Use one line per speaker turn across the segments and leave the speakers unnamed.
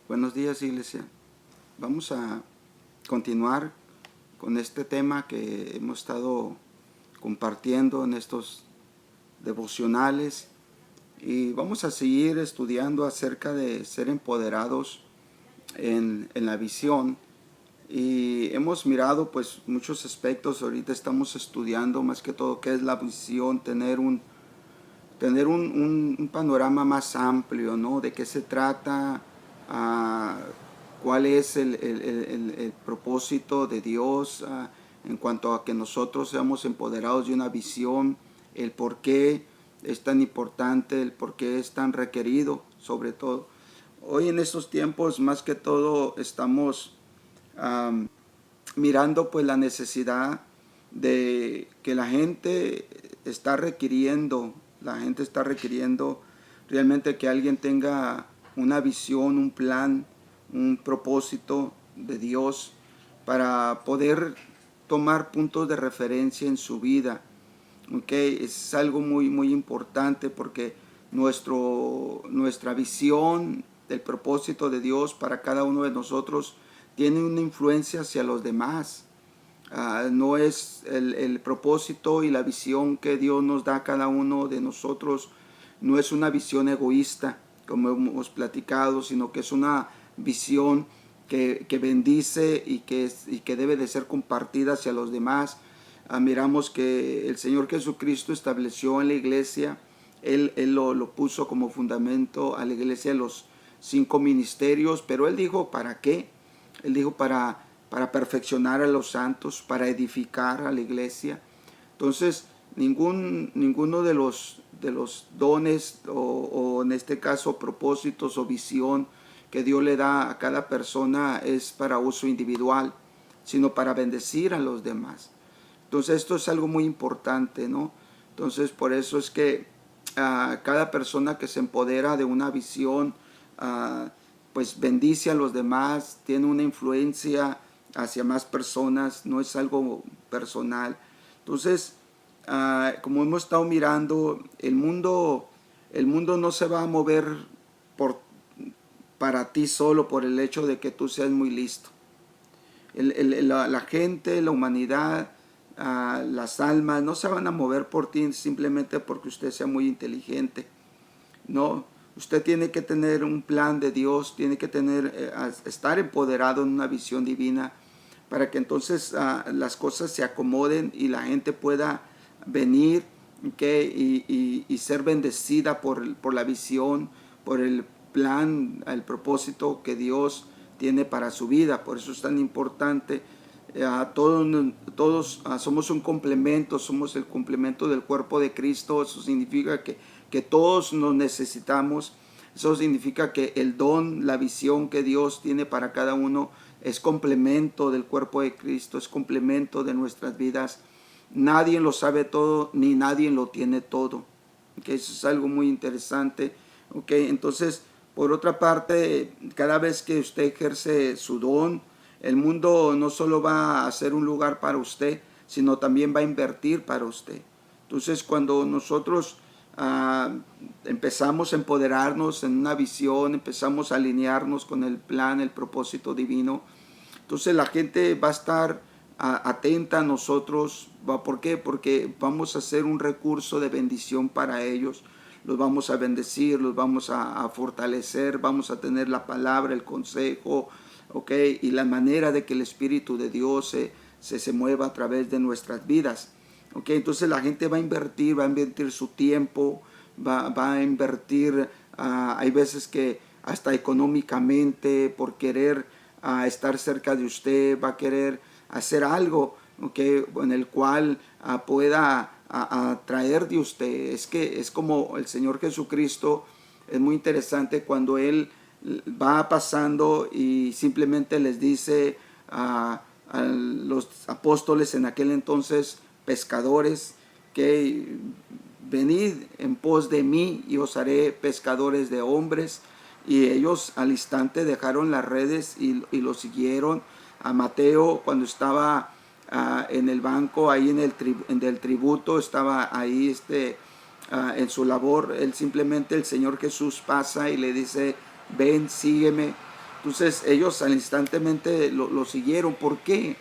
Buenos días, iglesia. Vamos a continuar con este tema que hemos estado compartiendo en estos devocionales y vamos a seguir estudiando acerca de ser empoderados en la visión. Y hemos mirado pues muchos aspectos. Ahorita estamos estudiando más que todo qué es la visión, tener un panorama más amplio, ¿no? De qué se trata, cuál es el propósito de Dios en cuanto a que nosotros seamos empoderados de una visión, el por qué es tan importante, el por qué es tan requerido, sobre todo. Hoy en estos tiempos, más que todo, estamos mirando pues la necesidad de que la gente está requiriendo realmente que alguien tenga una visión, un plan, un propósito de Dios para poder tomar puntos de referencia en su vida. Okay, es algo muy importante porque nuestra visión del propósito de Dios para cada uno de nosotros tiene una influencia hacia los demás. No es el propósito y la visión que Dios nos da a cada uno de nosotros, no es una visión egoísta, como hemos platicado, sino que es una visión que bendice y que debe de ser compartida hacia los demás. Miramos que el Señor Jesucristo estableció en la iglesia, Él lo puso como fundamento a la iglesia los 5 ministerios, pero Él dijo, ¿para qué? Él dijo para perfeccionar a los santos, para edificar a la iglesia. Entonces, ninguno de los dones o en este caso propósitos o visión que Dios le da a cada persona es para uso individual, sino para bendecir a los demás. Entonces esto es algo muy importante, ¿no? Entonces por eso es que cada persona que se empodera de una visión, pues bendice a los demás, tiene una influencia hacia más personas, no es algo personal. Entonces, como hemos estado mirando, el mundo no se va a mover para ti solo por el hecho de que tú seas muy listo. La gente, la humanidad, las almas no se van a mover por ti simplemente porque usted sea muy inteligente. No, usted tiene que tener un plan de Dios, tiene que estar empoderado en una visión divina para que entonces las cosas se acomoden y la gente pueda venir, y ser bendecida por la visión, por el plan, el propósito que Dios tiene para su vida. Por eso es tan importante. Todos somos un complemento, somos el complemento del cuerpo de Cristo. Eso significa que todos nos necesitamos. Eso significa que el don, la visión que Dios tiene para cada uno es complemento del cuerpo de Cristo, es complemento de nuestras vidas. Nadie lo sabe todo, ni nadie lo tiene todo. Eso es algo muy interesante. Entonces, por otra parte, cada vez que usted ejerce su don, el mundo no solo va a ser un lugar para usted, sino también va a invertir para usted. Entonces, cuando nosotros empezamos a empoderarnos en una visión, empezamos a alinearnos con el plan, el propósito divino, entonces la gente va a estar atenta a nosotros. ¿Por qué? Porque vamos a ser un recurso de bendición para ellos. Los vamos a bendecir, los vamos a fortalecer, vamos a tener la palabra, el consejo, y la manera de que el Espíritu de Dios se mueva a través de nuestras vidas. Entonces la gente va a invertir su tiempo, va a invertir, hay veces que hasta económicamente, por querer estar cerca de usted, va a querer hacer algo en el cual pueda atraer de usted. Es como el Señor Jesucristo. Es muy interesante cuando Él va pasando y simplemente les dice a los apóstoles en aquel entonces, pescadores, que venid en pos de mí y os haré pescadores de hombres. Y ellos al instante dejaron las redes y lo siguieron. A Mateo, cuando estaba en el banco, ahí en el tributo, estaba ahí en su labor, él simplemente, el Señor Jesús pasa y le dice, ven, sígueme. Entonces ellos al instantemente lo siguieron. ¿Por qué?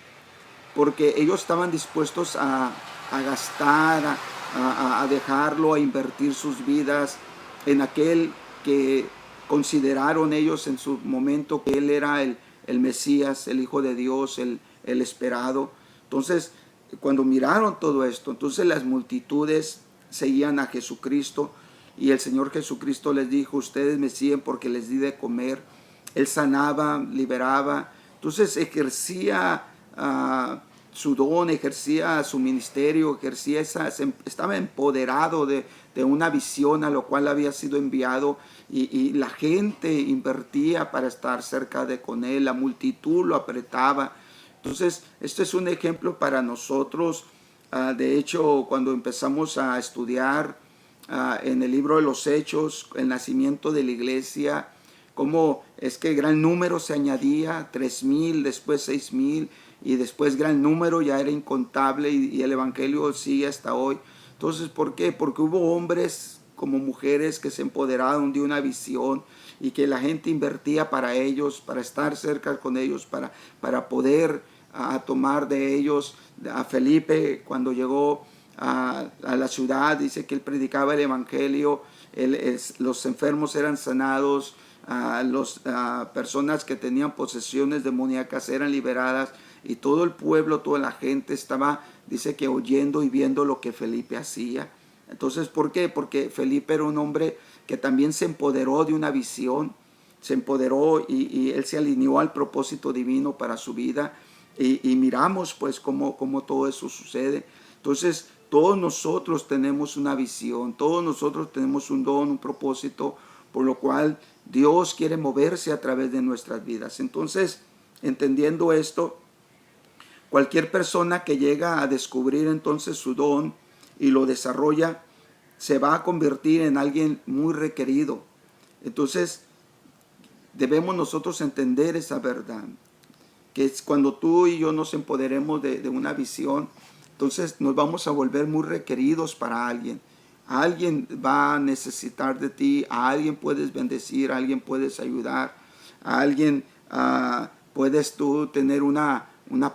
Porque ellos estaban dispuestos a gastar, a dejarlo, a invertir sus vidas en aquel que consideraron ellos en su momento que él era el Mesías, el Hijo de Dios, el esperado. Entonces, cuando miraron todo esto, entonces las multitudes seguían a Jesucristo y el Señor Jesucristo les dijo: ustedes me siguen porque les di de comer. Él sanaba, liberaba, entonces ejercía su don, ejercía su ministerio, ejercía estaba empoderado de una visión a lo cual había sido enviado, y la gente invertía para estar cerca de con él, la multitud lo apretaba. Entonces, esto es un ejemplo para nosotros. De hecho, cuando empezamos a estudiar en el libro de los Hechos, el nacimiento de la iglesia, cómo es que gran número se añadía, 3,000, después 6,000, y después gran número ya era incontable, y el evangelio sigue hasta hoy. Entonces, ¿por qué? Porque hubo hombres como mujeres que se empoderaron de una visión y que la gente invertía para ellos, para estar cerca con ellos, para poder tomar de ellos. A Felipe, cuando llegó a la ciudad, dice que él predicaba el evangelio, los enfermos eran sanados, las personas que tenían posesiones demoníacas eran liberadas, y todo el pueblo, toda la gente estaba, dice que oyendo y viendo lo que Felipe hacía. Entonces, ¿por qué? Porque Felipe era un hombre que también se empoderó de una visión, se empoderó, y él se alineó al propósito divino para su vida, y miramos pues cómo todo eso sucede. Entonces, todos nosotros tenemos una visión, todos nosotros tenemos un don, un propósito, por lo cual Dios quiere moverse a través de nuestras vidas. Entonces, entendiendo esto, cualquier persona que llega a descubrir entonces su don y lo desarrolla, se va a convertir en alguien muy requerido. Entonces, debemos nosotros entender esa verdad, que es cuando tú y yo nos empoderemos de una visión, entonces nos vamos a volver muy requeridos para alguien. Alguien va a necesitar de ti, a alguien puedes bendecir, a alguien puedes ayudar, a alguien puedes tú tener una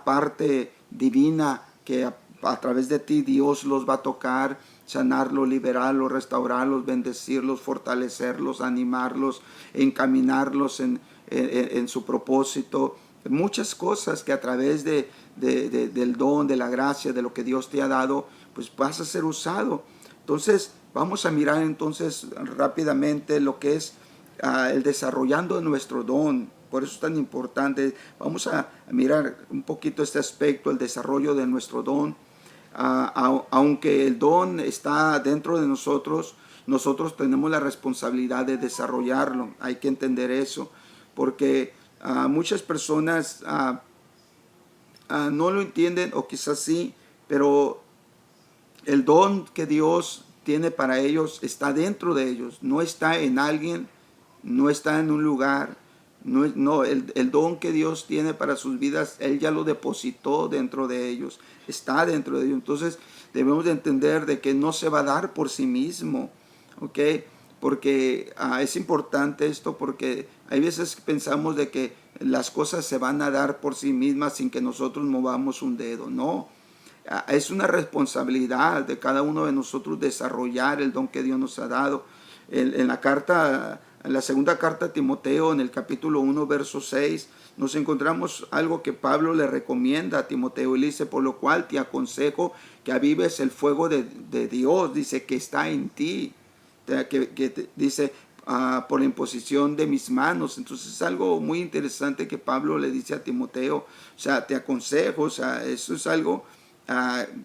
parte divina que a través de ti Dios los va a tocar, sanarlos, liberarlos, restaurarlos, bendecirlos, fortalecerlos, animarlos, encaminarlos en su propósito. Muchas cosas que a través del don, de la gracia, de lo que Dios te ha dado, pues vas a ser usado. Entonces, vamos a mirar entonces rápidamente lo que es el desarrollando nuestro don. Por eso es tan importante. Vamos a mirar un poquito este aspecto, el desarrollo de nuestro don. Aunque el don está dentro de nosotros, nosotros tenemos la responsabilidad de desarrollarlo. Hay que entender eso, porque muchas personas no lo entienden, o quizás sí, pero el don que Dios tiene para ellos está dentro de ellos, no está en alguien, no está en un lugar. No, el don que Dios tiene para sus vidas, Él ya lo depositó dentro de ellos, está dentro de ellos. Entonces debemos de entender de que no se va a dar por sí mismo, ¿ok? Porque es importante esto, porque hay veces que pensamos de que las cosas se van a dar por sí mismas sin que nosotros movamos un dedo. No, es una responsabilidad de cada uno de nosotros desarrollar el don que Dios nos ha dado. En la segunda carta a Timoteo, en el capítulo 1, verso 6, nos encontramos algo que Pablo le recomienda a Timoteo. Y le dice: por lo cual te aconsejo que avives el fuego de Dios, dice, que está en ti, dice, por la imposición de mis manos. Entonces es algo muy interesante que Pablo le dice a Timoteo. O sea, te aconsejo, o sea, eso es algo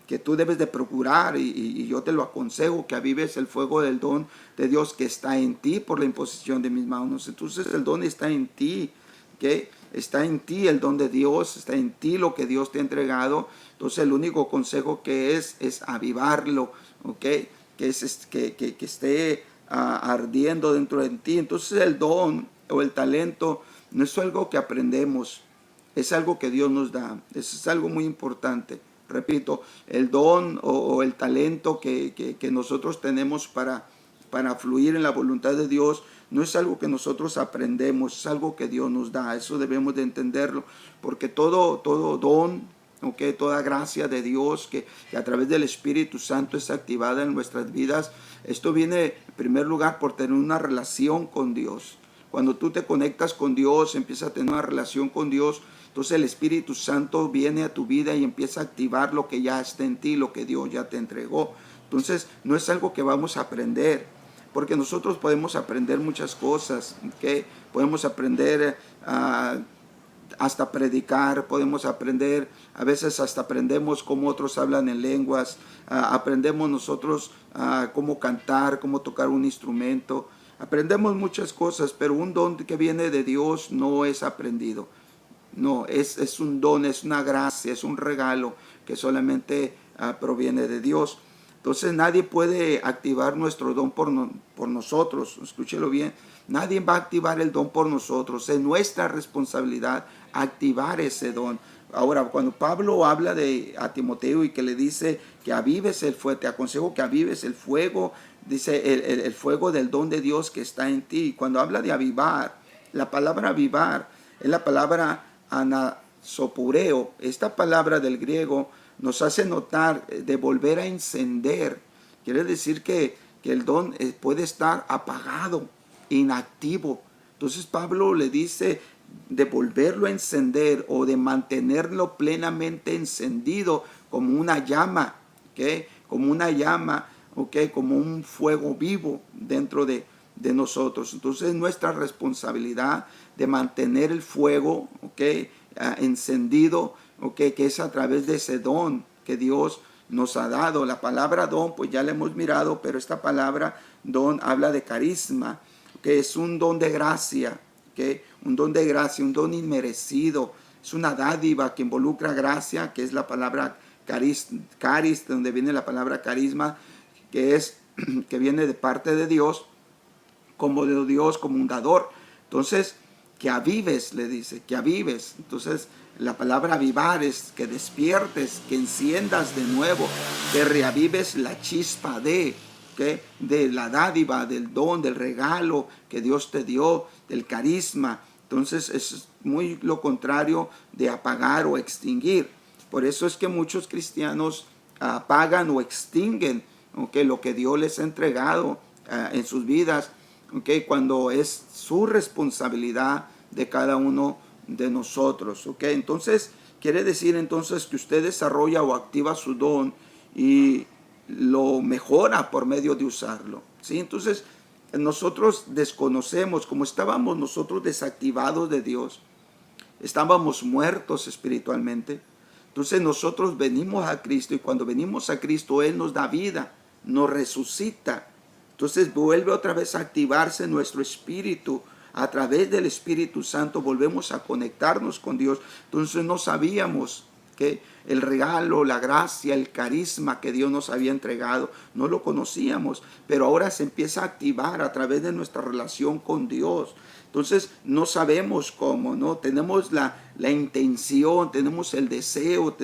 que tú debes de procurar, y yo te lo aconsejo, que avives el fuego del don de Dios que está en ti por la imposición de mis manos. Entonces el don está en ti, ¿okay? Está en ti el don de Dios, está en ti lo que Dios te ha entregado. Entonces el único consejo que es avivarlo, ¿okay? Que esté ardiendo dentro de ti. Entonces el don o el talento no es algo que aprendemos, es algo que Dios nos da. Eso es algo muy importante. Repito, el don o el talento que nosotros tenemos para fluir en la voluntad de Dios, no es algo que nosotros aprendemos, es algo que Dios nos da. Eso debemos de entenderlo, porque todo don, okay, toda gracia de Dios que a través del Espíritu Santo es activada en nuestras vidas, esto viene en primer lugar por tener una relación con Dios. Cuando tú te conectas con Dios, empiezas a tener una relación con Dios, entonces el Espíritu Santo viene a tu vida y empieza a activar lo que ya está en ti, lo que Dios ya te entregó. Entonces no es algo que vamos a aprender, porque nosotros podemos aprender muchas cosas, ¿okay? Podemos aprender hasta predicar, podemos aprender, a veces hasta aprendemos cómo otros hablan en lenguas, aprendemos nosotros cómo cantar, cómo tocar un instrumento, aprendemos muchas cosas, pero un don que viene de Dios no es aprendido. No, es un don, es una gracia, es un regalo que solamente proviene de Dios. Entonces nadie puede activar nuestro don por nosotros, escúchelo bien, nadie va a activar el don por nosotros, es nuestra responsabilidad activar ese don. Ahora, cuando Pablo habla a Timoteo y que le dice que avives el fuego, te aconsejo que avives el fuego, dice el fuego del don de Dios que está en ti. Cuando habla de avivar, la palabra avivar es la palabra anasopureo. Esta palabra del griego nos hace notar de volver a encender. Quiere decir que el don puede estar apagado, inactivo. Entonces Pablo le dice de volverlo a encender o de mantenerlo plenamente encendido como una llama, ¿okay? Como una llama, ¿okay? Como un fuego vivo dentro de nosotros. Entonces es nuestra responsabilidad de mantener el fuego, ¿okay? Encendido, ¿okay? Que es a través de ese don que Dios nos ha dado. La palabra don, pues ya la hemos mirado, pero esta palabra don habla de carisma, que es un don de gracia, ¿okay? Un don de gracia, un don inmerecido. Es una dádiva que involucra gracia, que es la palabra caris, donde viene la palabra carisma, que viene de parte de Dios, como de Dios, como un dador. Entonces, que avives, le dice, que avives. Entonces, la palabra avivar es que despiertes, que enciendas de nuevo, que reavives la chispa ¿okay? De la dádiva, del don, del regalo que Dios te dio, del carisma. Entonces, es muy lo contrario de apagar o extinguir. Por eso es que muchos cristianos apagan o extinguen, ¿okay? Lo que Dios les ha entregado en sus vidas, ¿okay? Cuando es su responsabilidad de cada uno de nosotros, ¿okay? Entonces quiere decir entonces que usted desarrolla o activa su don y lo mejora por medio de usarlo, ¿sí? Entonces nosotros desconocemos, como estábamos nosotros desactivados de Dios, estábamos muertos espiritualmente. Entonces nosotros venimos a Cristo y cuando venimos a Cristo Él nos da vida, nos resucita. Entonces vuelve otra vez a activarse nuestro espíritu. A través del Espíritu Santo volvemos a conectarnos con Dios. Entonces no sabíamos que el regalo, la gracia, el carisma que Dios nos había entregado, no lo conocíamos, pero ahora se empieza a activar a través de nuestra relación con Dios. Entonces no sabemos cómo, ¿no? Tenemos la intención, tenemos el deseo,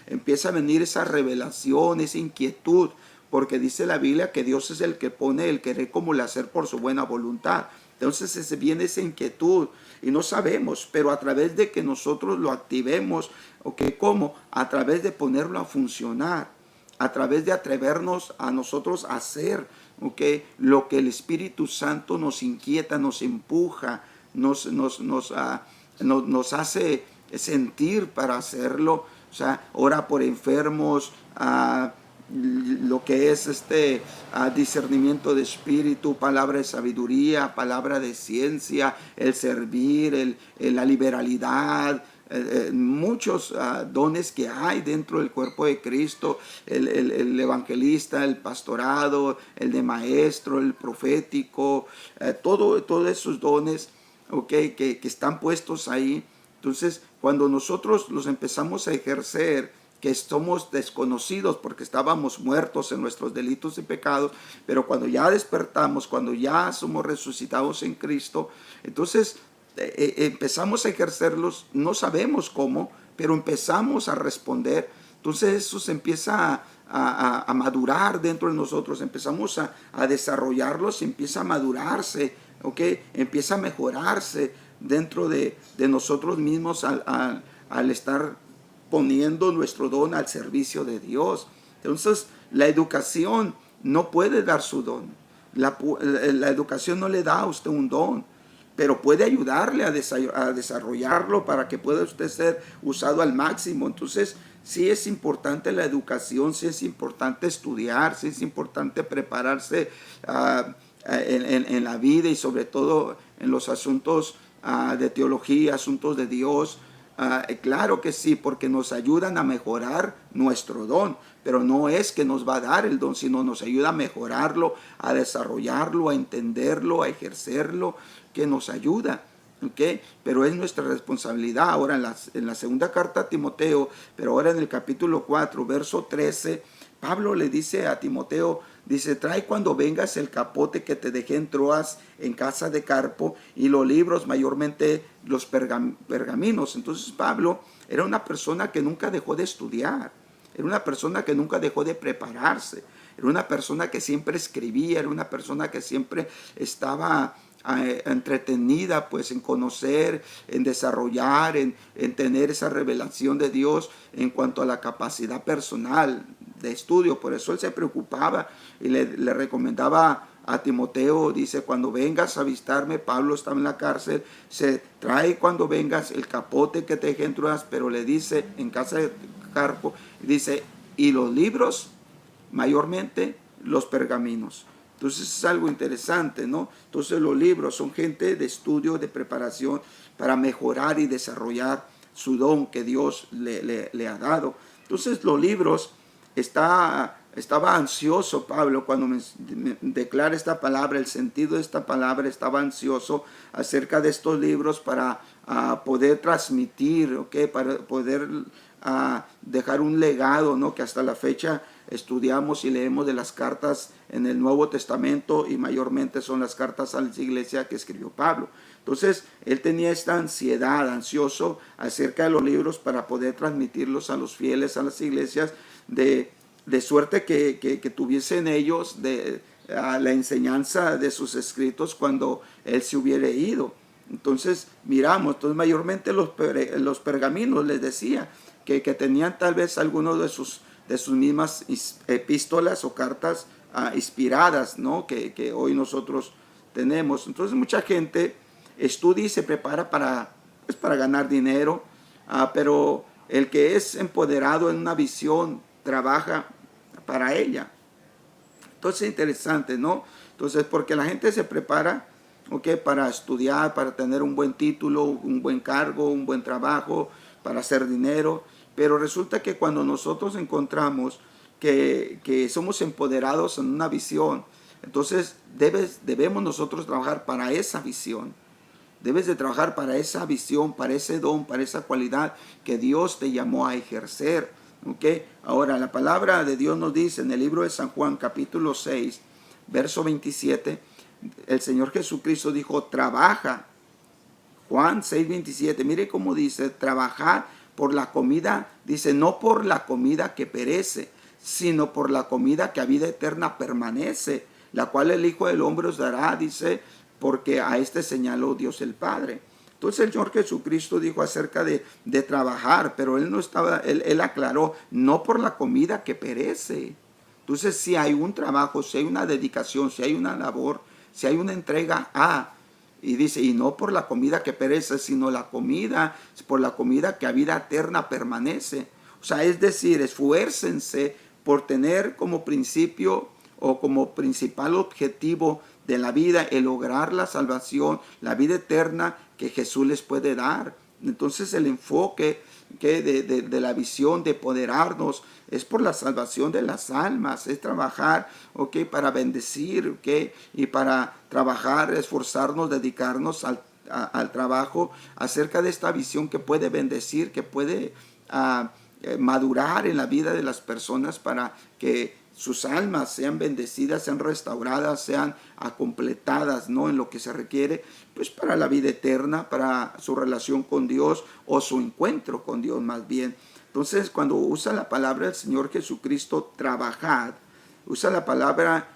empieza a venir esa revelación, esa inquietud, porque dice la Biblia que Dios es el que pone el querer como el hacer por su buena voluntad. Entonces viene esa inquietud y no sabemos, pero a través de que nosotros lo activemos, ¿okay? ¿Cómo? A través de ponerlo a funcionar, a través de atrevernos a nosotros a hacer, ¿okay? Lo que el Espíritu Santo nos inquieta, nos empuja, nos hace sentir para hacerlo. O sea, ora por enfermos, lo que es discernimiento de espíritu, palabra de sabiduría, palabra de ciencia, el servir, la liberalidad, muchos dones que hay dentro del cuerpo de Cristo, el evangelista, el pastorado, el de maestro, el profético, todos esos dones, okay, que están puestos ahí. Entonces, cuando nosotros los empezamos a ejercer, que somos desconocidos porque estábamos muertos en nuestros delitos y pecados, pero cuando ya despertamos, cuando ya somos resucitados en Cristo, entonces empezamos a ejercerlos, no sabemos cómo, pero empezamos a responder. Entonces eso se empieza a madurar dentro de nosotros, empezamos a desarrollarlos, empieza a madurarse ¿ok? Empieza a mejorarse dentro de nosotros mismos al estar poniendo nuestro don al servicio de Dios. Entonces, la educación no puede dar su don. La educación no le da a usted un don, pero puede ayudarle a desarrollarlo para que pueda usted ser usado al máximo. Entonces, sí es importante la educación, sí es importante estudiar, sí es importante prepararse en la vida y sobre todo en los asuntos de teología, asuntos de Dios. Claro que sí, porque nos ayudan a mejorar nuestro don, pero no es que nos va a dar el don, sino nos ayuda a mejorarlo, a desarrollarlo, a entenderlo, a ejercerlo, que nos ayuda. ¿Okay? Pero es nuestra responsabilidad. Ahora en la segunda carta a Timoteo, pero ahora en el capítulo 4, verso 13, Pablo le dice a Timoteo, dice, trae cuando vengas el capote que te dejé en Troas, en casa de Carpo, y los libros, mayormente los pergaminos. Entonces Pablo era una persona que nunca dejó de estudiar, era una persona que nunca dejó de prepararse, era una persona que siempre escribía, era una persona que siempre estaba entretenida pues en conocer, en desarrollar, en tener esa revelación de Dios en cuanto a la capacidad personal de estudio. Por eso él se preocupaba y le recomendaba a Timoteo, dice, cuando vengas a visitarme, Pablo estaba en la cárcel, se trae cuando vengas el capote que te dejé en Troas, pero le dice, en casa de Carpo, dice, y los libros, mayormente los pergaminos. Entonces es algo interesante, ¿no? Entonces los libros son gente de estudio, de preparación para mejorar y desarrollar su don que Dios le ha dado. Entonces los libros, estaba ansioso Pablo cuando me declara esta palabra, el sentido de esta palabra, estaba ansioso acerca de estos libros para poder transmitir, ¿okay? Para poder dejar un legado, ¿no? Que hasta la fecha estudiamos y leemos de las cartas en el Nuevo Testamento y mayormente son las cartas a la iglesia que escribió Pablo. Entonces él tenía esta ansiedad, ansioso acerca de los libros para poder transmitirlos a los fieles, a las iglesias, de suerte que tuviesen ellos la enseñanza de sus escritos cuando él se hubiera ido. Entonces miramos, entonces mayormente los pergaminos les decía que tenían tal vez algunos de sus mismas epístolas o cartas inspiradas, ¿no? que hoy nosotros tenemos. Entonces mucha gente estudia y se prepara para ganar dinero, pero el que es empoderado en una visión trabaja para ella. Entonces es interesante, ¿no? Entonces porque la gente se prepara, ¿okay? Para estudiar, para tener un buen título, un buen cargo, un buen trabajo, para hacer dinero. Pero resulta que cuando nosotros encontramos que somos empoderados en una visión, entonces debemos nosotros trabajar para esa visión. Debes de trabajar para esa visión, para ese don, para esa cualidad que Dios te llamó a ejercer. ¿Okay? Ahora, la palabra de Dios nos dice en el libro de San Juan, capítulo 6, verso 27, el Señor Jesucristo dijo, trabaja. Juan 6, 27, mire cómo dice, trabajar por la comida, dice, no por la comida que perece, sino por la comida que a vida eterna permanece, la cual el Hijo del Hombre os dará, dice, porque a este señaló Dios el Padre. Entonces el Señor Jesucristo dijo acerca de trabajar, pero él no estaba, él aclaró, no por la comida que perece. Entonces si hay un trabajo, si hay una dedicación, si hay una labor, si hay una entrega y dice, y no por la comida que perece, sino la comida, por la comida que a vida eterna permanece. O sea, es decir, esfuércense por tener como principio o como principal objetivo de la vida el lograr la salvación, la vida eterna que Jesús les puede dar. Entonces el enfoque de la visión de empoderarnos es por la salvación de las almas, es trabajar, para bendecir, y para trabajar, esforzarnos, dedicarnos al trabajo acerca de esta visión que puede bendecir, que puede madurar en la vida de las personas para que sus almas sean bendecidas, sean restauradas, sean completadas, ¿no? En lo que se requiere, pues para la vida eterna, para su relación con Dios o su encuentro con Dios más bien. Entonces, cuando usa la palabra del Señor Jesucristo, trabajad, usa la palabra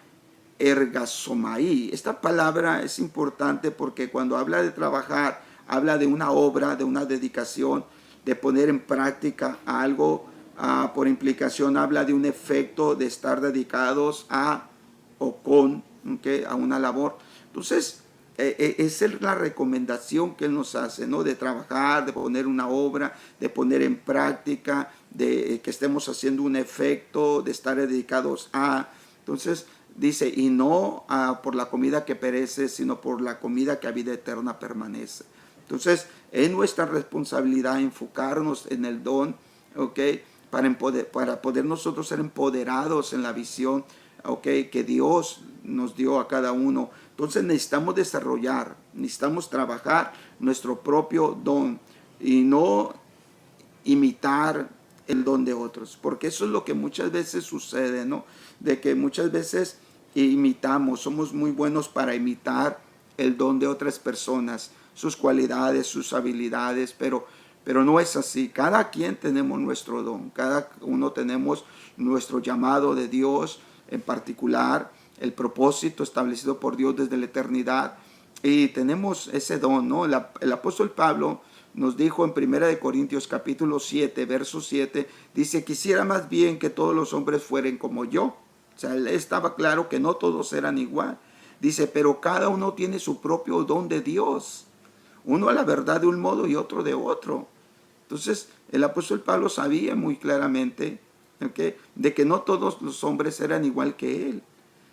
ergasomai. Esta palabra es importante porque cuando habla de trabajar, habla de una obra, de una dedicación, de poner en práctica algo. Por implicación habla de un efecto de estar dedicados a o con, ¿okay?, a una labor. Entonces, esa es la recomendación que Él nos hace, ¿no? De trabajar, de poner una obra, de poner en práctica, de que estemos haciendo un efecto, de estar dedicados a. Entonces, dice, y no por la comida que perece, sino por la comida que a vida eterna permanece. Entonces, es nuestra responsabilidad enfocarnos en el don, ¿ok?, para poder nosotros ser empoderados en la visión, ¿okay?, que Dios nos dio a cada uno. Entonces necesitamos desarrollar, necesitamos trabajar nuestro propio don y no imitar el don de otros, porque eso es lo que muchas veces sucede, ¿no? De que muchas veces imitamos, somos muy buenos para imitar el don de otras personas, sus cualidades, sus habilidades, pero no es así. Cada quien tenemos nuestro don, cada uno tenemos nuestro llamado de Dios en particular, el propósito establecido por Dios desde la eternidad, y tenemos ese don, ¿no? El apóstol Pablo nos dijo en 1 Corintios capítulo 7, verso 7, dice, quisiera más bien que todos los hombres fueran como yo. O sea, él estaba claro que no todos eran igual. Dice, pero cada uno tiene su propio don de Dios. Uno a la verdad de un modo y otro de otro. Entonces, el apóstol Pablo sabía muy claramente, ¿okay?, de que no todos los hombres eran igual que él.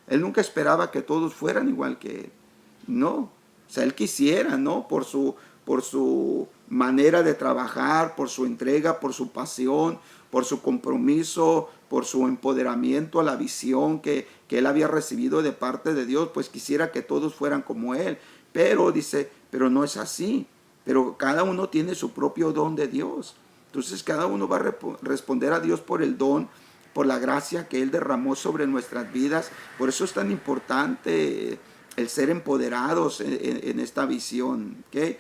Él nunca esperaba que todos fueran igual que él. No. O sea, él quisiera, ¿no? Por su manera de trabajar, por su entrega, por su pasión, por su compromiso, por su empoderamiento a la visión que él había recibido de parte de Dios, pues quisiera que todos fueran como él. Pero dice, pero no es así. Pero cada uno tiene su propio don de Dios. Entonces cada uno va a responder a Dios por el don, por la gracia que Él derramó sobre nuestras vidas. Por eso es tan importante el ser empoderados en esta visión, ¿okay?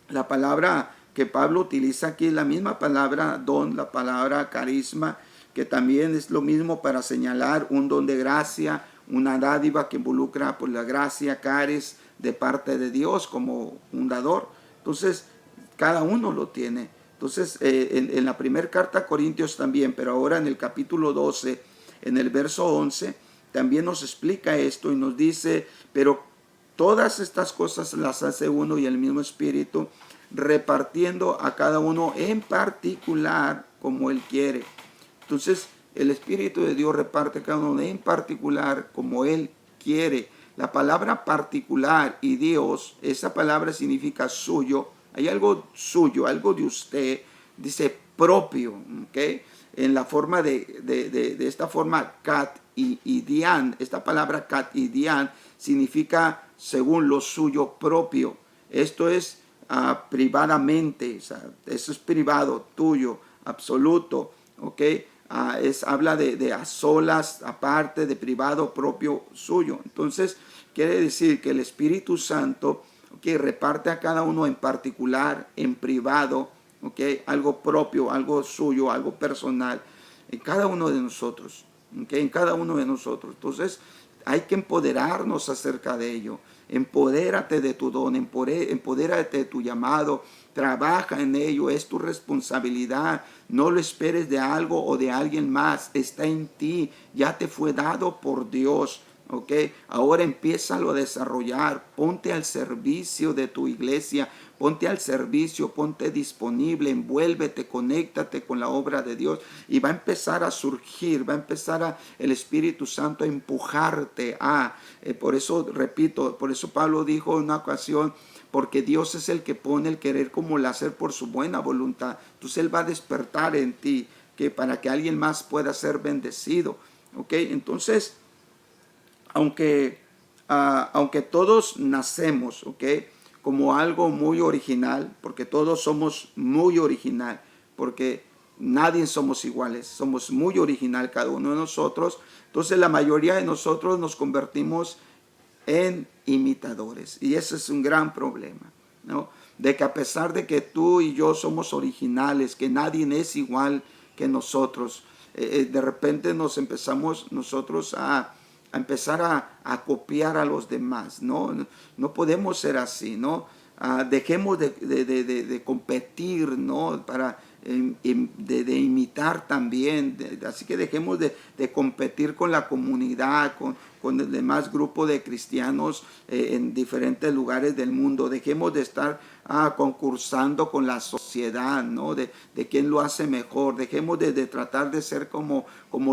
La palabra que Pablo utiliza aquí es la misma palabra don, la palabra carisma, que también es lo mismo para señalar un don de gracia, una dádiva que involucra por la gracia, caris, de parte de Dios como un dador. Entonces, cada uno lo tiene. Entonces, en la primera carta a Corintios también, pero ahora en el capítulo 12, en el verso 11, también nos explica esto y nos dice, pero todas estas cosas las hace uno y el mismo Espíritu, repartiendo a cada uno en particular como Él quiere. Entonces, el Espíritu de Dios reparte a cada uno en particular como Él quiere. La palabra particular y Dios, esa palabra significa suyo. Hay algo suyo, algo de usted, dice propio, ¿okay? En la forma de esta forma, kat y dian. Esta palabra kat y dian significa según lo suyo propio. Esto es privadamente, o sea, eso es privado, tuyo, absoluto, ¿ok? Habla de a solas, aparte, de privado, propio, suyo. Entonces, quiere decir que el Espíritu Santo, ¿okay?, reparte a cada uno en particular, en privado, ¿okay?, algo propio, algo suyo, algo personal, en cada uno de nosotros, ¿okay?, en cada uno de nosotros. Entonces, hay que empoderarnos acerca de ello. Empodérate de tu don, empodérate de tu llamado, trabaja en ello, es tu responsabilidad. No lo esperes de algo o de alguien más, está en ti, ya te fue dado por Dios. ¿Ok? Ahora empiézalo a desarrollar, ponte al servicio de tu iglesia, ponte al servicio, ponte disponible, envuélvete, conéctate con la obra de Dios y va a empezar a surgir, va a empezar el Espíritu Santo a empujarte por eso, repito, por eso Pablo dijo en una ocasión, porque Dios es el que pone el querer como el hacer por su buena voluntad. Entonces Él va a despertar en ti, que para que alguien más pueda ser bendecido. ¿Ok? Entonces, aunque todos nacemos, ¿ok?, como algo muy original, porque todos somos muy original, porque nadie somos iguales, somos muy original cada uno de nosotros. Entonces la mayoría de nosotros nos convertimos en imitadores, y ese es un gran problema, ¿no? De que a pesar de que tú y yo somos originales, que nadie es igual que nosotros, de repente nos empezamos nosotros a empezar a copiar a los demás, ¿no? No podemos ser así, ¿no? Dejemos de competir, ¿no? Para de imitar también, así que dejemos de competir con la comunidad, con el demás grupo de cristianos en diferentes lugares del mundo. Dejemos de estar concursando con la sociedad, ¿no? De quién lo hace mejor. Dejemos de tratar de ser como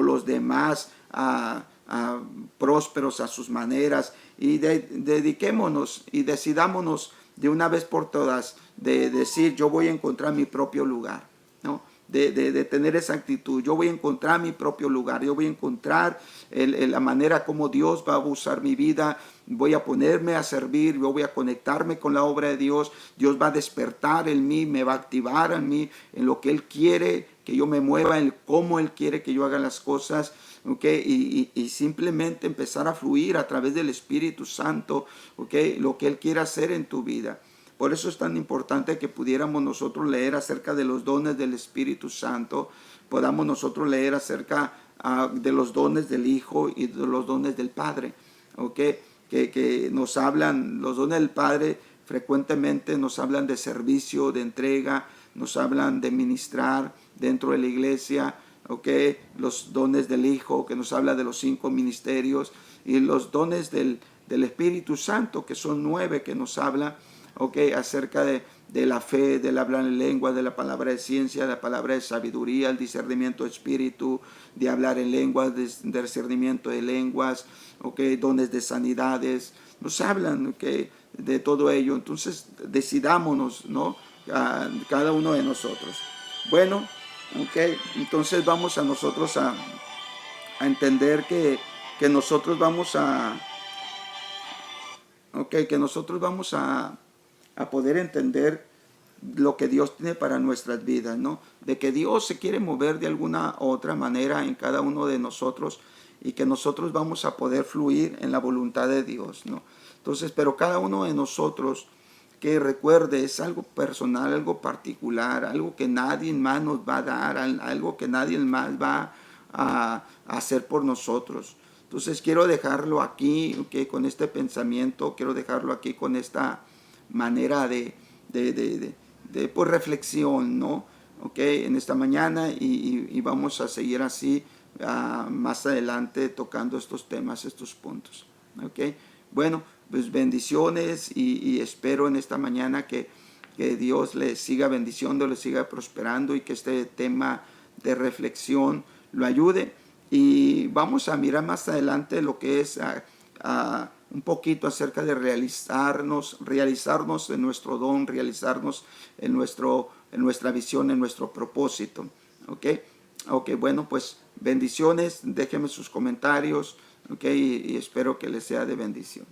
los demás, prósperos a sus maneras, y dediquémonos y decidámonos de una vez por todas de decir: yo voy a encontrar mi propio lugar, ¿no? De tener esa actitud: yo voy a encontrar mi propio lugar, yo voy a encontrar la manera como Dios va a usar mi vida, voy a ponerme a servir, yo voy a conectarme con la obra de Dios, Dios va a despertar en mí, me va a activar en mí, en lo que Él quiere que yo me mueva, en cómo Él quiere que yo haga las cosas, ¿okay? Y simplemente empezar a fluir a través del Espíritu Santo, ¿okay? Lo que Él quiere hacer en tu vida. Por eso es tan importante que pudiéramos nosotros leer acerca de los dones del Espíritu Santo, podamos nosotros leer acerca de los dones del Hijo y de los dones del Padre, ¿okay? Que nos hablan, los dones del Padre frecuentemente nos hablan de servicio, de entrega, nos hablan de ministrar dentro de la iglesia, ¿okay? Los dones del Hijo, que nos habla de los 5 ministerios, y los dones del Espíritu Santo, que son 9, que nos habla, ¿okay? Acerca de la fe, del hablar en lengua, de la palabra de ciencia, de la palabra de sabiduría, el discernimiento de espíritu, de hablar en lenguas, de discernimiento de lenguas, ¿okay? Dones de sanidades, nos hablan, ¿okay? De todo ello. Entonces decidámonos, ¿no? Cada uno de nosotros. Bueno, okay, entonces vamos a nosotros a entender que nosotros vamos que nosotros vamos a poder entender lo que Dios tiene para nuestras vidas, ¿no? De que Dios se quiere mover de alguna u otra manera en cada uno de nosotros, y que nosotros vamos a poder fluir en la voluntad de Dios, ¿no? Entonces, pero cada uno de nosotros, que recuerde, es algo personal, algo particular, algo que nadie más nos va a dar, algo que nadie más va a hacer por nosotros. Entonces quiero dejarlo aquí, ¿okay? Con este pensamiento, quiero dejarlo aquí con esta manera de pues, reflexión, ¿no? ¿Okay? En esta mañana, y vamos a seguir así más adelante tocando estos temas, estos puntos. ¿Okay? Bueno, pues bendiciones, y espero en esta mañana que Dios les siga bendiciendo, les siga prosperando, y que este tema de reflexión lo ayude. Y vamos a mirar más adelante lo que es un poquito acerca de realizarnos en nuestro don, realizarnos en nuestra visión, en nuestro propósito. ¿Ok? Bueno, pues bendiciones, déjenme sus comentarios, ¿ok? Y espero que les sea de bendición.